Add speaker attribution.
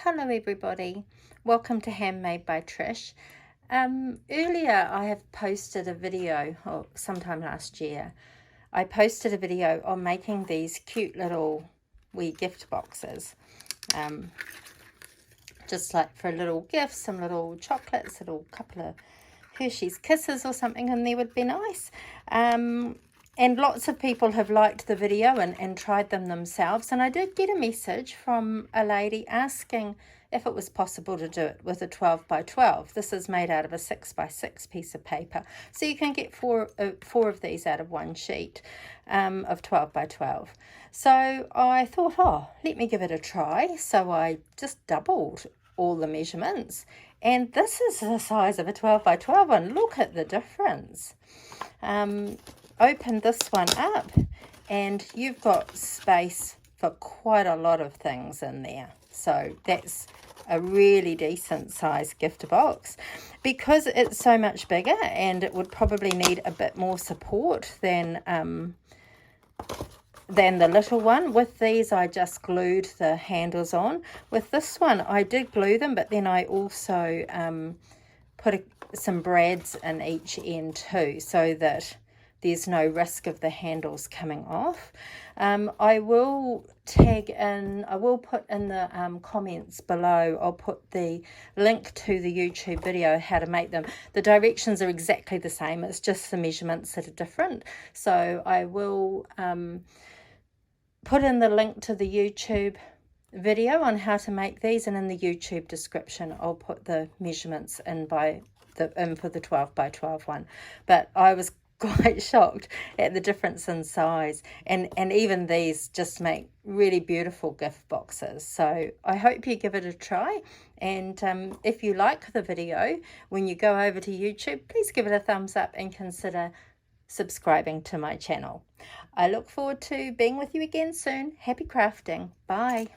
Speaker 1: Hello everybody, welcome to Handmade by Trish. Earlier I have posted a video, or sometime last year, I posted a video on making these cute little wee gift boxes. Just like for a little gift, some little chocolates, a little couple of Hershey's Kisses or something, and they would be nice. And lots of people have liked the video and tried them themselves. And I did get a message from a lady asking if it was possible to do it with a 12 by 12. This is made out of a 6 by 6 piece of paper. So you can get four of these out of one sheet of 12 by 12. So I thought, oh, let me give it a try. So I just doubled all the measurements. And this is the size of a 12 by 12 one. Look at the difference. Open this one up and you've got space for quite a lot of things in there. So that's a really decent size gift box. Because it's so much bigger and it would probably need a bit more support than the little one. With these I just glued the handles on. With this one I did glue them, but then I also put some brads in each end too, so that there's no risk of the handles coming off. I will put in the comments below, I'll put the link to the YouTube video how to make them. The directions are exactly the same, it's just the measurements that are different. So I will put in the link to the YouTube video on how to make these, and in the YouTube description I'll put the measurements in for the 12 by 12 one. But I was quite shocked at the difference in size, and even these just make really beautiful gift boxes. So I hope you give it a try, and if you like the video, when you go over to YouTube, please give it a thumbs up and consider subscribing to my channel. I look forward to being with you again soon. Happy crafting. Bye.